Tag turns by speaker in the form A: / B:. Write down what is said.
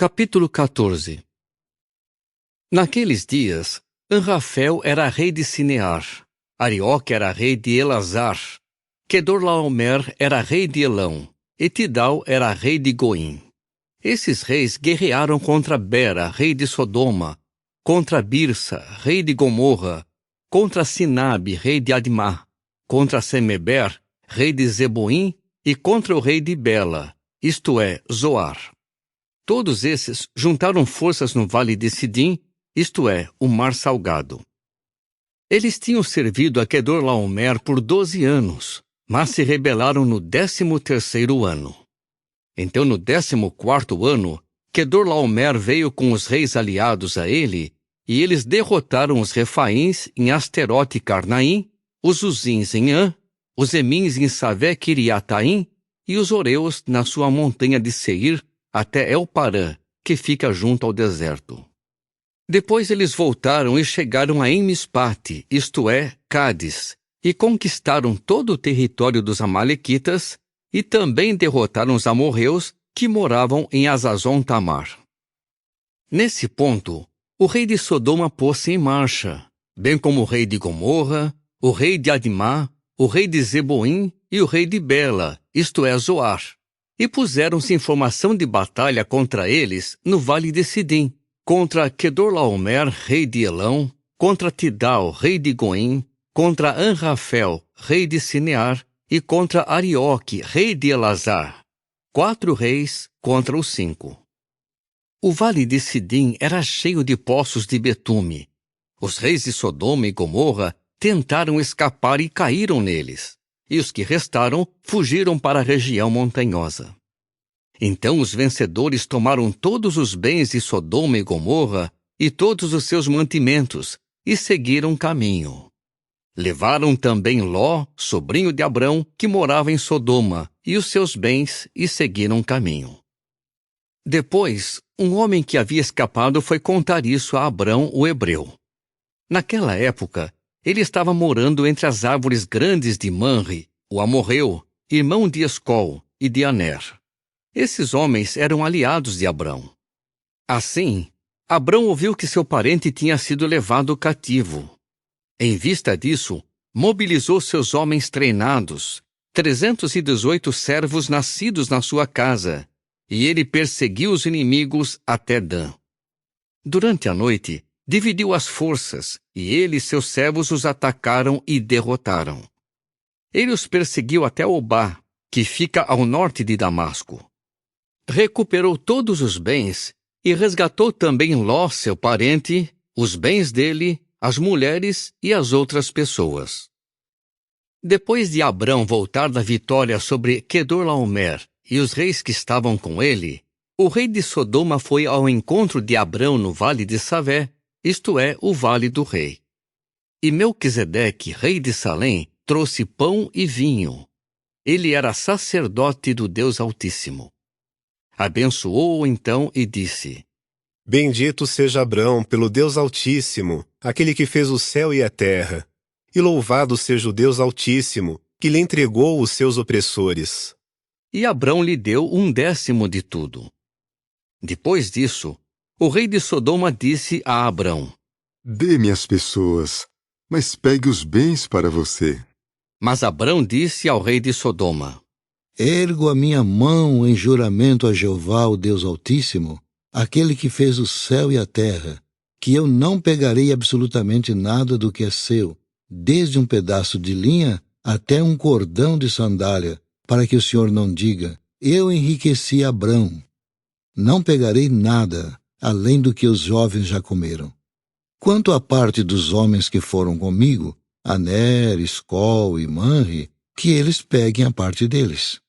A: Capítulo 14. Naqueles dias, Anrafel era rei de Sinear, Arioque era rei de Elazar, Quedorlaomer era rei de Elão, e Tidal era rei de Goim. Esses reis guerrearam contra Bera, rei de Sodoma, contra Birsa, rei de Gomorra, contra Sinabe, rei de Admá, contra Semeber, rei de Zeboim, e contra o rei de Bela, isto é, Zoar. Todos esses juntaram forças no vale de Sidim, isto é, o Mar Salgado. Eles tinham servido a Quedorlaomer por 12 anos, mas se rebelaram no 13º ano. Então, no 14º ano, Quedorlaomer veio com os reis aliados a ele, e eles derrotaram os Refaíns em Asterote e Carnaim, os Uzins em Ã, os Emins em Savé-Quiriataim e os Oreus na sua montanha de Seir, até El-Parã, que fica junto ao deserto. Depois eles voltaram e chegaram a Emispate, isto é, Cádiz, e conquistaram todo o território dos Amalequitas e também derrotaram os amorreus que moravam em Azazon-Tamar. Nesse ponto, o rei de Sodoma pôs-se em marcha, bem como o rei de Gomorra, o rei de Admá, o rei de Zeboim e o rei de Bela, isto é, Zoar. E puseram-se em formação de batalha contra eles no vale de Sidim, contra Quedorlaomer, rei de Elão, contra Tidal, rei de Goim, contra Anrafel, rei de Sinear, e contra Arioque, rei de Elazar. 4 reis contra os 5. O vale de Sidim era cheio de poços de betume. Os reis de Sodoma e Gomorra tentaram escapar e caíram neles, e os que restaram fugiram para a região montanhosa. Então os vencedores tomaram todos os bens de Sodoma e Gomorra e todos os seus mantimentos, e seguiram caminho. Levaram também Ló, sobrinho de Abrão, que morava em Sodoma, e os seus bens, e seguiram caminho. Depois, um homem que havia escapado foi contar isso a Abrão, o hebreu. Naquela época, ele estava morando entre as árvores grandes de Manre, o amorreu, irmão de Escol e de Aner. Esses homens eram aliados de Abrão. Assim, Abrão ouviu que seu parente tinha sido levado cativo. Em vista disso, mobilizou seus homens treinados, 318 servos nascidos na sua casa, e ele perseguiu os inimigos até Dan. Durante a noite, dividiu as forças, e ele e seus servos os atacaram e derrotaram. Ele os perseguiu até Obá, que fica ao norte de Damasco. Recuperou todos os bens e resgatou também Ló, seu parente, os bens dele, as mulheres e as outras pessoas. Depois de Abrão voltar da vitória sobre Quedorlaomer e os reis que estavam com ele, o rei de Sodoma foi ao encontro de Abrão no vale de Savé, isto é, o vale do rei. E Melquisedeque, rei de Salém, trouxe pão e vinho. Ele era sacerdote do Deus Altíssimo. Abençoou-o então e disse:
B: Bendito seja Abrão pelo Deus Altíssimo, aquele que fez o céu e a terra. E louvado seja o Deus Altíssimo, que lhe entregou os seus opressores.
A: E Abrão lhe deu 1/10 de tudo. Depois disso, o rei de Sodoma disse a Abrão:
C: Dê-me as pessoas, mas pegue os bens para você.
A: Mas Abrão disse ao rei de Sodoma:
D: Ergo a minha mão em juramento a Jeová, o Deus Altíssimo, aquele que fez o céu e a terra, que eu não pegarei absolutamente nada do que é seu, desde um pedaço de linha até um cordão de sandália, para que o Senhor não diga: eu enriqueci Abrão. Não pegarei nada, além do que os jovens já comeram. Quanto à parte dos homens que foram comigo, Aner, Escol e Manre, que eles peguem a parte deles.